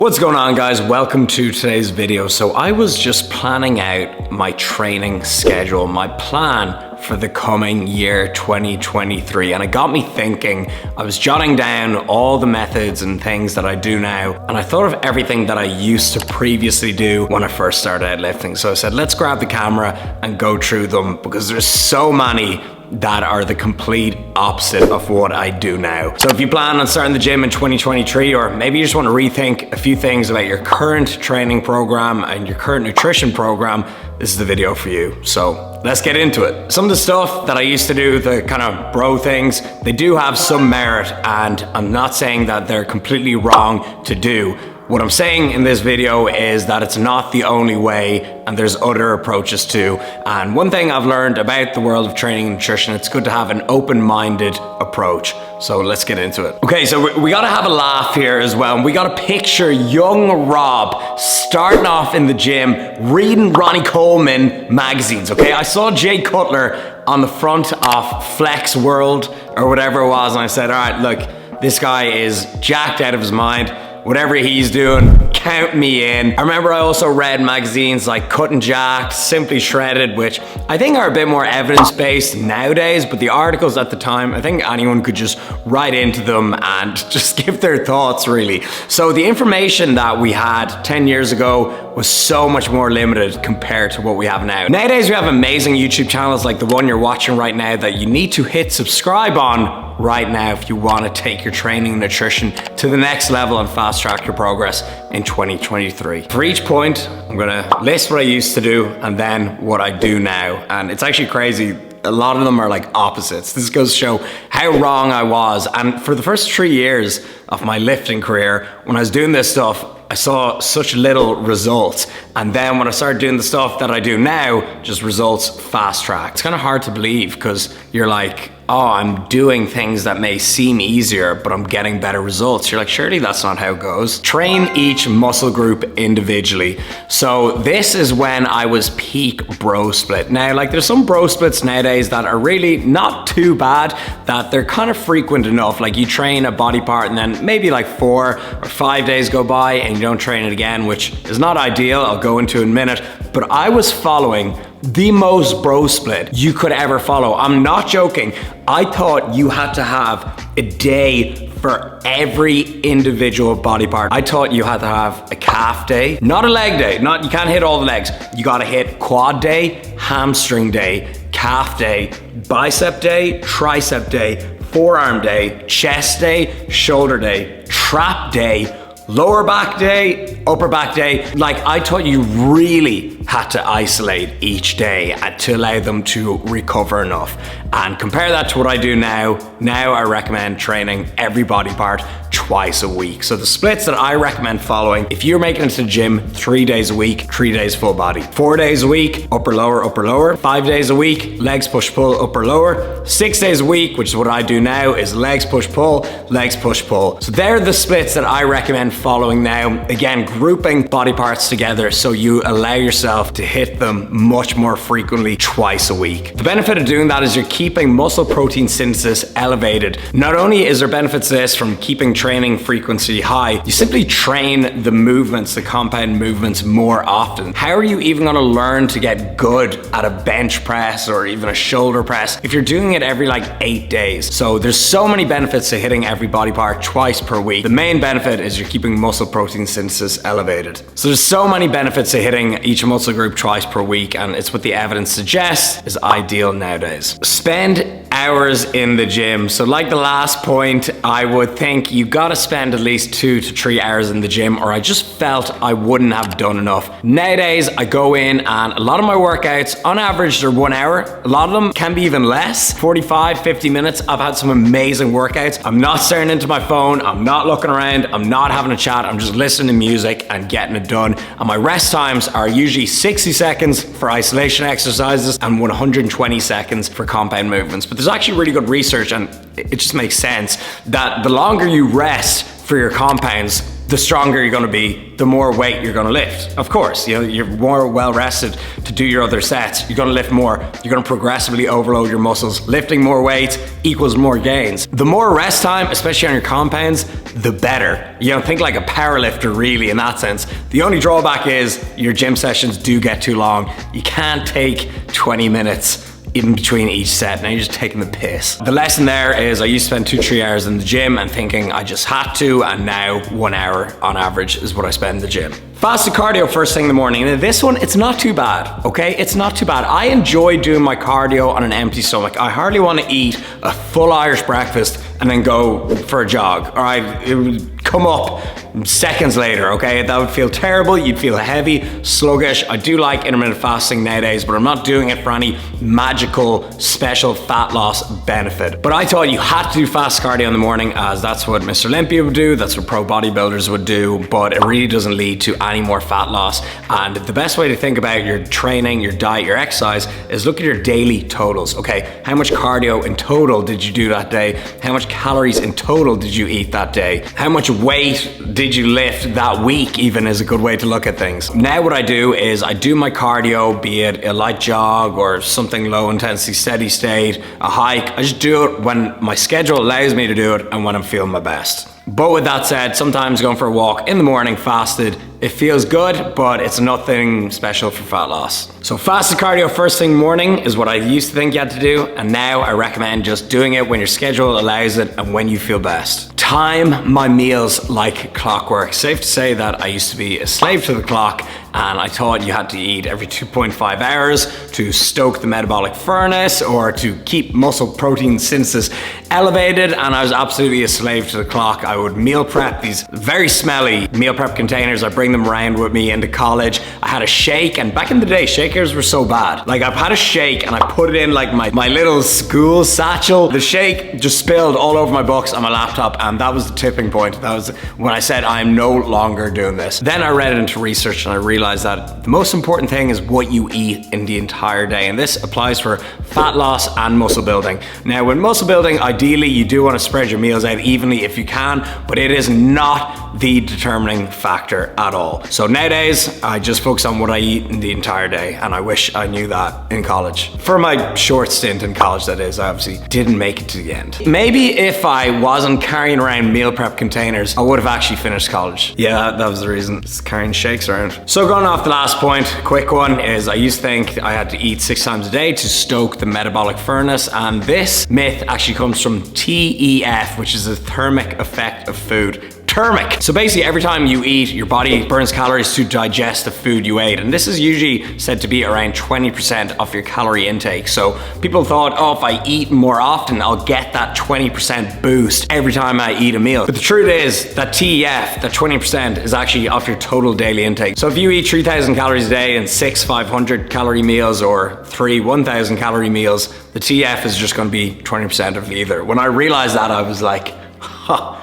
What's going on, guys? Welcome to today's video. So I was just planning out my training schedule, my plan for the coming year 2023, and it got me thinking. I was jotting down all the methods and things that I do now, and I thought of everything that I used to previously do when I first started out lifting. So I said, let's grab the camera and go through them, because there's so many that are the complete opposite of what I do now. So if you plan on starting the gym in 2023, or maybe you just want to rethink a few things about your current training program and your current nutrition program, this is the video for you. So let's get into it. Some of the stuff that I used to do, the kind of bro things, they do have some merit, and I'm not saying that they're completely wrong to do. What I'm saying in this video is that it's not the only way, and there's other approaches too. And one thing I've learned about the world of training and nutrition, it's good to have an open-minded approach. So let's get into it. Okay, so we gotta have a laugh here as well. And we gotta picture young Rob starting off in the gym, reading Ronnie Coleman magazines, okay? I saw Jay Cutler on the front of Flex World or whatever it was, and I said, all right, look, this guy is jacked out of his mind. Whatever he's doing, count me in. I remember I also read magazines like Cut and Jacked, Simply Shredded, which I think are a bit more evidence-based nowadays, but the articles at the time, I think anyone could just write into them and just give their thoughts, really. So the information that we had 10 years ago was so much more limited compared to what we have now. Nowadays, we have amazing YouTube channels like the one you're watching right now that you need to hit subscribe on right now if you want to take your training and nutrition to the next level and fast track your progress in 2023. For each point, I'm gonna list what I used to do and then what I do now. And it's actually crazy. A lot of them are like opposites. This goes to show how wrong I was. And for the first 3 years of my lifting career, when I was doing this stuff, I saw such little results. And then when I started doing the stuff that I do now, just results fast track. It's kind of hard to believe, because you're like, oh, I'm doing things that may seem easier, but I'm getting better results. You're like, surely that's not how it goes. Train each muscle group individually. So this is when I was peak bro split. Now, like, there's some bro splits nowadays that are really not too bad, that they're kind of frequent enough. Like, you train a body part and then maybe like 4 or 5 days go by and you don't train it again, which is not ideal. I'll go into in a minute. But I was following the most bro split you could ever follow. I'm not joking. I thought you had to have a day for every individual body part. I thought you had to have a calf day, not a leg day. You can't hit all the legs. You gotta hit quad day, hamstring day, calf day, bicep day, tricep day, forearm day, chest day, shoulder day, trap day, lower back day, upper back day. Like, I thought you really had to isolate each day to allow them to recover enough. And compare that to what I do now. Now I recommend training every body part twice a week. So the splits that I recommend following, if you're making it to the gym 3 days a week, 3 days full body. 4 days a week, upper lower, upper lower. 5 days a week, legs push pull, upper lower. 6 days a week, which is what I do now, is legs push pull, legs push pull. So they're the splits that I recommend following now. Again, grouping body parts together so you allow yourself to hit them much more frequently twice a week. The benefit of doing that is you're keeping muscle protein synthesis elevated. Not only is there benefits to this from keeping training frequency high, you simply train the movements, the compound movements, more often. How are you even gonna learn to get good at a bench press or even a shoulder press if you're doing it every like 8 days? So there's so many benefits to hitting every body part twice per week. The main benefit is you're keeping muscle protein synthesis elevated. So there's so many benefits to hitting each muscle group twice per week, and it's what the evidence suggests is ideal nowadays. Spend hours in the gym. So like the last point, I would think you gotta spend at least 2 to 3 hours in the gym, or I just felt I wouldn't have done enough. Nowadays, I go in and a lot of my workouts, on average, they're 1 hour. A lot of them can be even less, 45, 50 minutes. I've had some amazing workouts. I'm not staring into my phone. I'm not looking around. I'm not having a chat. I'm just listening to music and getting it done. And my rest times are usually 60 seconds for isolation exercises and 120 seconds for compound movements. But there's actually really good research, and it just makes sense that the longer you rest for your compounds, the stronger you're gonna be, the more weight you're gonna lift. Of course, you know, you're more well rested to do your other sets. You're gonna lift more. You're gonna progressively overload your muscles. Lifting more weight equals more gains. The more rest time, especially on your compounds, the better. You know, think like a power lifter really in that sense. The only drawback is your gym sessions do get too long. You can't take 20 minutes in between each set. Now you're just taking the piss. The lesson there is I used to spend 2-3 hours in the gym and thinking I just had to, and now 1 hour on average is what I spend in the gym. Fasted cardio first thing in the morning. Now this one, it's not too bad, okay? It's not too bad. I enjoy doing my cardio on an empty stomach. I hardly want to eat a full Irish breakfast and then go for a jog. All right, it would come up seconds later, okay? That would feel terrible. You'd feel heavy, sluggish. I do like intermittent fasting nowadays, but I'm not doing it for any magical, special fat loss benefit. But I thought you had to do fast cardio in the morning, as that's what Mr. Olympia would do, that's what pro bodybuilders would do, but it really doesn't lead to any more fat loss. And the best way to think about your training, your diet, your exercise is look at your daily totals, okay? How much cardio in total did you do that day? How much calories in total did you eat that day? How much weight did you lift that week even is a good way to look at things. Now what I do is I do my cardio, be it a light jog or something low intensity, steady state, a hike. I just do it when my schedule allows me to do it and when I'm feeling my best. But with that said, sometimes going for a walk in the morning fasted, it feels good, but it's nothing special for fat loss. So fasted cardio first thing morning is what I used to think you had to do, and now I recommend just doing it when your schedule allows it and when you feel best. Time my meals like clockwork. Safe to say that I used to be a slave to the clock, and I thought you had to eat every 2.5 hours to stoke the metabolic furnace or to keep muscle protein synthesis elevated, and I was absolutely a slave to the clock. I would meal prep these very smelly meal prep containers. I bring them around with me into college. I had a shake, and back in the day, shakers were so bad. Like I've had a shake and I put it in like my little school satchel. The shake just spilled all over my books on my laptop, and that was the tipping point. That was when I said, I'm no longer doing this. Then I read into research and I realized that the most important thing is what you eat in the entire day. And this applies for fat loss and muscle building. Now with muscle building, ideally you do want to spread your meals out evenly if you can, but it is not the determining factor at all. So nowadays, I just focus on what I eat in the entire day, and I wish I knew that in college. For my short stint in college, that is, I obviously didn't make it to the end. Maybe if I wasn't carrying around meal prep containers, I would have actually finished college. Yeah, that was the reason, just carrying shakes around. So going off the last point, quick one is I used to think I had to eat 6 times a day to stoke the metabolic furnace, and this myth actually comes from TEF, which is the thermic effect of food. Thermic. So basically every time you eat, your body burns calories to digest the food you ate. And this is usually said to be around 20% of your calorie intake. So people thought, oh, if I eat more often, I'll get that 20% boost every time I eat a meal. But the truth is that TEF, that 20% is actually off your total daily intake. So if you eat 3,000 calories a day and 6 500 calorie meals or 3 1,000 calorie meals, the TEF is just going to be 20% of either. When I realized that, I was like, huh.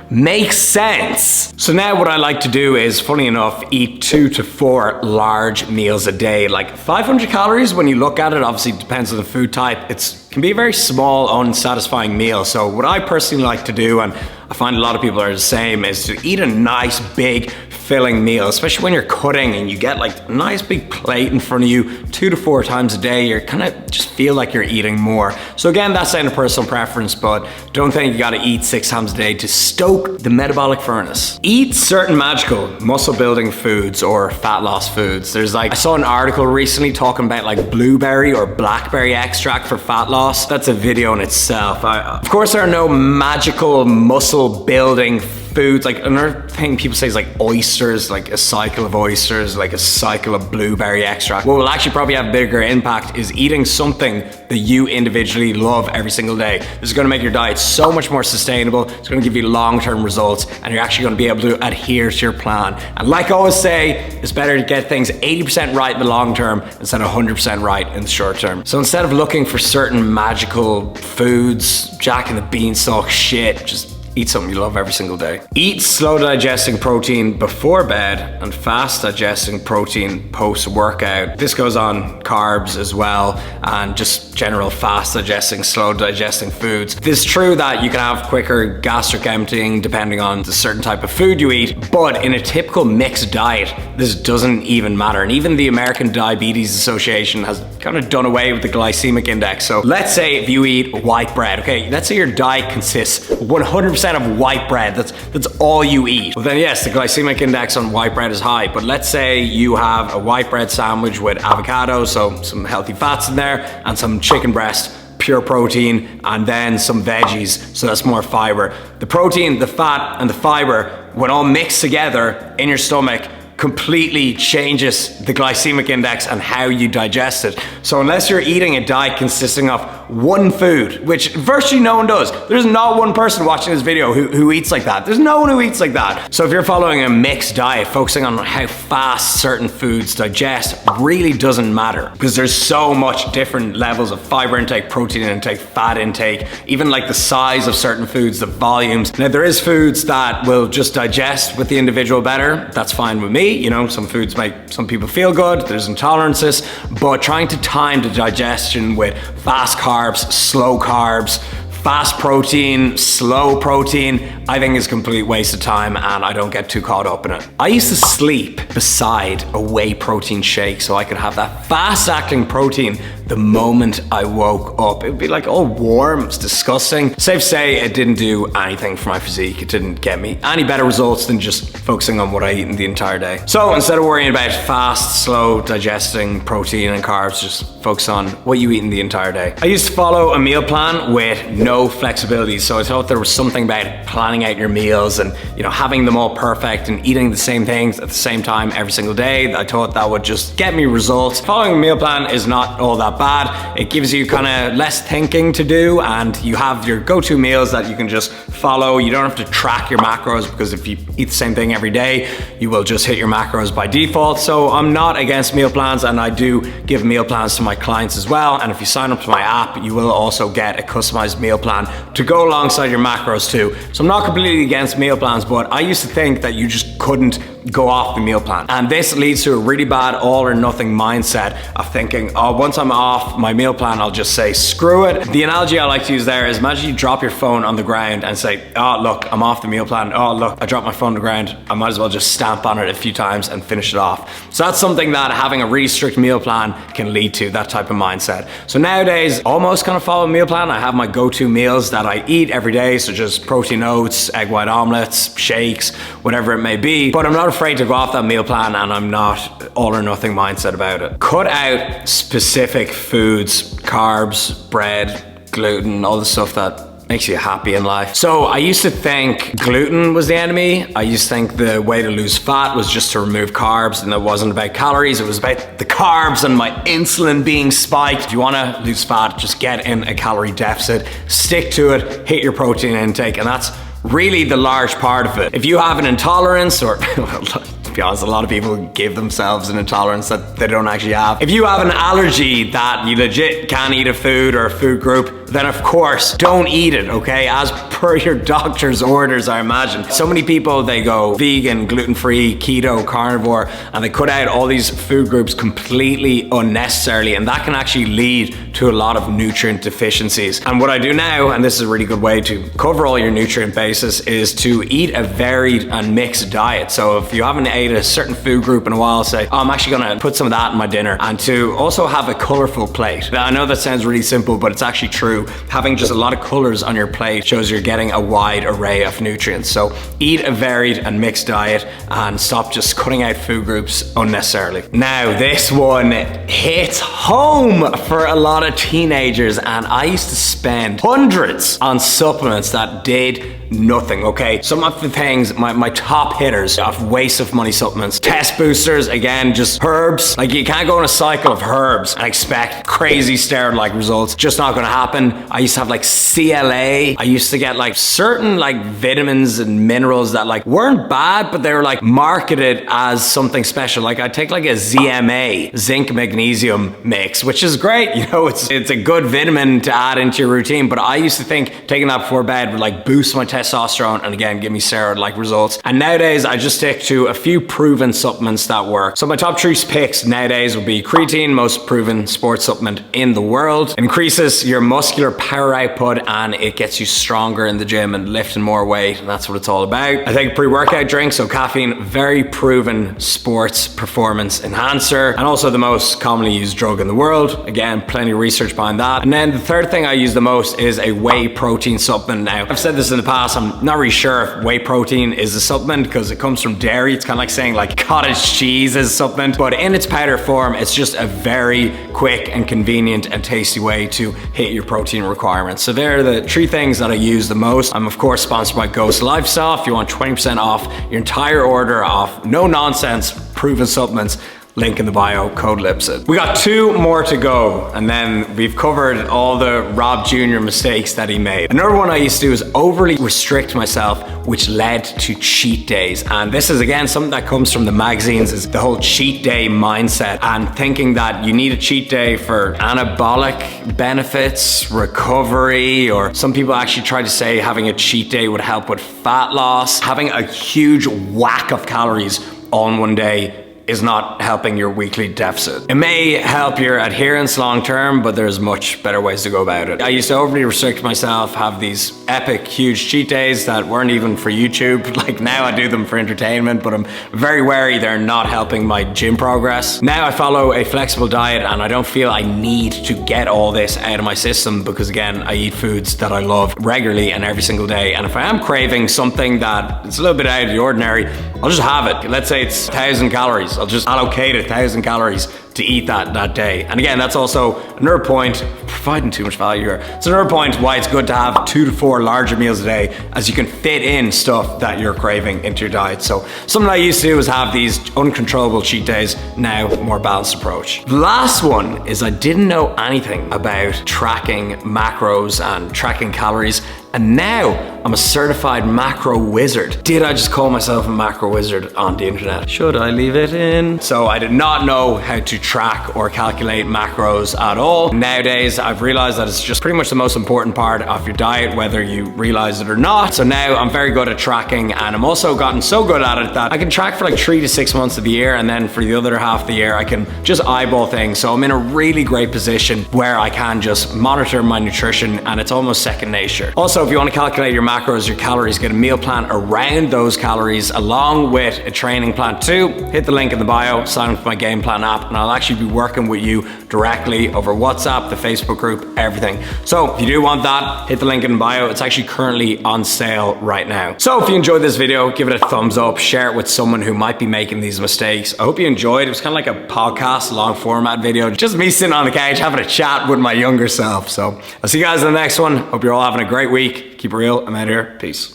Makes sense. So now what I like to do is, funny enough, eat 2 to 4 large meals a day. Like 500 calories when you look at it, obviously it depends on the food type. It can be a very small, unsatisfying meal. So what I personally like to do, and I find a lot of people are the same, is to eat a nice big filling meal, especially when you're cutting and you get like a nice big plate in front of you 2 to 4 times a day. You're kind of just feel like you're eating more. So again, that's down to personal preference, but don't think you gotta eat 6 times a day to stoke the metabolic furnace. Eat certain magical muscle building foods or fat loss foods. There's like, I saw an article recently talking about like blueberry or blackberry extract for fat loss. That's a video in itself. Of course, there are no magical muscle building foods. Like another thing people say is like oysters, like a cycle of oysters, like a cycle of blueberry extract. What will actually probably have bigger impact is eating something that you individually love every single day. This is going to make your diet so much more sustainable. It's going to give you long-term results, and you're actually going to be able to adhere to your plan. And like I always say, it's better to get things 80% right in the long term instead of 100% right in the short term. So instead of looking for certain magical foods, Jack and the Beanstalk shit, just eat something you love every single day. Eat slow digesting protein before bed and fast digesting protein post-workout. This goes on carbs as well, and just general fast digesting, slow digesting foods. It's true that you can have quicker gastric emptying depending on the certain type of food you eat, but in a typical mixed diet, this doesn't even matter. And even the American Diabetes Association has kind of done away with the glycemic index. So let's say if you eat white bread, okay, let's say your diet consists 100% of white bread, that's all you eat. Well then yes, the glycemic index on white bread is high, but let's say you have a white bread sandwich with avocado, so some healthy fats in there, and some chicken breast, pure protein, and then some veggies, so that's more fiber. The protein, the fat, and the fiber, when all mixed together in your stomach, completely changes the glycemic index and how you digest it. So unless you're eating a diet consisting of one food, which virtually no one does. There's not one person watching this video who eats like that. There's no one who eats like that. So if you're following a mixed diet, focusing on how fast certain foods digest really doesn't matter, because there's so much different levels of fiber intake, protein intake, fat intake, even like the size of certain foods, the volumes. Now there is foods that will just digest with the individual better. That's fine with me. You know, some foods make some people feel good. There's intolerances, but trying to time the digestion with fast carbs, slow carbs, fast protein, slow protein, I think is a complete waste of time, and I don't get too caught up in it. I used to sleep beside a whey protein shake so I could have that fast acting protein the moment I woke up. It would be like all warm, it's disgusting. Safe to say it didn't do anything for my physique. It didn't get me any better results than just focusing on what I eat in the entire day. So instead of worrying about fast, slow digesting protein and carbs, just focus on what you eat in the entire day. I used to follow a meal plan with no flexibility, so I thought there was something about planning out your meals and, you know, having them all perfect and eating the same things at the same time every single day. I thought that would just get me results. Following a meal plan is not all that bad. It gives you kind of less thinking to do, and you have your go-to meals that you can just follow. You don't have to track your macros, because if you eat the same thing every day, you will just hit your macros by default. So I'm not against meal plans, and I do give meal plans to my clients as well. And if you sign up to my app, you will also get a customized meal plan to go alongside your macros too. So I'm not completely against meal plans, but I used to think that you just couldn't go off the meal plan. And this leads to a really bad all or nothing mindset of thinking, oh, once I'm off my meal plan, I'll just say, screw it. The analogy I like to use there is, imagine you drop your phone on the ground and say, oh, look, I'm off the meal plan. Oh, look, I dropped my phone on the ground. I might as well just stamp on it a few times and finish it off. So that's something that having a really strict meal plan can lead to, that type of mindset. So nowadays, almost kind of follow a meal plan. I have my go-to meals that I eat every day, such as protein oats, egg white omelets, shakes, whatever it may be. But I'm not afraid to go off that meal plan, and I'm not all or nothing mindset about it. Cut out specific foods, carbs, bread, gluten, all the stuff that makes you happy in life. So I used to think gluten was the enemy. I used to think the way to lose fat was just to remove carbs, and it wasn't about calories, it was about the carbs and my insulin being spiked. If you wanna lose fat, just get in a calorie deficit, stick to it, hit your protein intake, and that's really the large part of it. If you have an intolerance, or well, to be honest, a lot of people give themselves an intolerance that they don't actually have. If you have an allergy that you legit can't eat a food or a food group, then of course, don't eat it, okay? As per your doctor's orders, I imagine. So many people, they go vegan, gluten-free, keto, carnivore, and they cut out all these food groups completely unnecessarily, and that can actually lead to a lot of nutrient deficiencies. And what I do now, and this is a really good way to cover all your nutrient basis, is to eat a varied and mixed diet. So if you haven't ate a certain food group in a while, say, oh, I'm actually gonna put some of that in my dinner, and to also have a colorful plate. Now, I know that sounds really simple, but it's actually true. Having just a lot of colors on your plate shows you're getting a wide array of nutrients. So eat a varied and mixed diet and stop just cutting out food groups unnecessarily. Now, this one hits home for a lot of teenagers, and I used to spend hundreds on supplements that did nothing, okay? Some of the things, my top hitters of waste of money supplements, test boosters, again, just herbs. Like, you can't go on a cycle of herbs and expect crazy steroid-like results. Just not gonna happen. I used to have like CLA. I used to get like certain like vitamins and minerals that like weren't bad, but they were like marketed as something special. Like I'd take like a ZMA, zinc magnesium mix, which is great. You know, it's a good vitamin to add into your routine, but I used to think taking that before bed would like boost my testosterone and again, give me steroid-like results. And nowadays, I just stick to a few proven supplements that work. So my top 3 picks nowadays will be creatine, most proven sports supplement in the world. It increases your muscular power output and it gets you stronger in the gym and lifting more weight, and that's what it's all about. I take a pre-workout drink, so caffeine, very proven sports performance enhancer, and also the most commonly used drug in the world. Again, plenty of research behind that. And then the third thing I use the most is a whey protein supplement. Now, I've said this in the past, I'm not really sure if whey protein is a supplement because it comes from dairy. It's kind of like saying like cottage cheese is a supplement, but in its powder form, it's just a very quick and convenient and tasty way to hit your protein requirements. So they're the 3 things that I use the most. I'm of course sponsored by Ghost Lifestyle. If you want 20% off your entire order of no nonsense proven supplements, link in the bio, code Lipsett. We got 2 more to go, and then we've covered all the Rob Jr. mistakes that he made. Another one I used to do is overly restrict myself, which led to cheat days. And this is again something that comes from the magazines, is the whole cheat day mindset and thinking that you need a cheat day for anabolic benefits, recovery, or some people actually try to say having a cheat day would help with fat loss. Having a huge whack of calories all in one day is not helping your weekly deficit. It may help your adherence long term, but there's much better ways to go about it. I used to overly restrict myself, have these epic, huge cheat days that weren't even for YouTube. Like now I do them for entertainment, but I'm very wary they're not helping my gym progress. Now I follow a flexible diet and I don't feel I need to get all this out of my system because again, I eat foods that I love regularly and every single day. And if I am craving something that it's a little bit out of the ordinary, I'll just have it. Let's say it's 1,000 calories. I'll just allocate 1,000 calories to eat that day. And again, that's also another point, providing too much value here. It's another point why it's good to have 2 to 4 larger meals a day, as you can fit in stuff that you're craving into your diet. So something I used to do was have these uncontrollable cheat days, now more balanced approach. The last one is I didn't know anything about tracking macros and tracking calories. And now I'm a certified macro wizard. Did I just call myself a macro wizard on the internet? Should I leave it in? So I did not know how to track or calculate macros at all. Nowadays, I've realized that it's just pretty much the most important part of your diet, whether you realize it or not. So now I'm very good at tracking, and I'm also gotten so good at it that I can track for like 3 to 6 months of the year, and then for the other half of the year, I can just eyeball things. So I'm in a really great position where I can just monitor my nutrition, and it's almost second nature. Also, if you want to calculate your macros, your calories, get a meal plan around those calories along with a training plan too, hit the link in the bio, sign up for my game plan app, and I'll actually be working with you directly over WhatsApp, the Facebook group, everything. So if you do want that, hit the link in the bio. It's actually currently on sale right now. So if you enjoyed this video, give it a thumbs up, share it with someone who might be making these mistakes. I hope you enjoyed. It was kind of like a podcast, long format video, just me sitting on the couch having a chat with my younger self. So I'll see you guys in the next one. Hope you're all having a great week. Keep it real. I'm out here. Peace.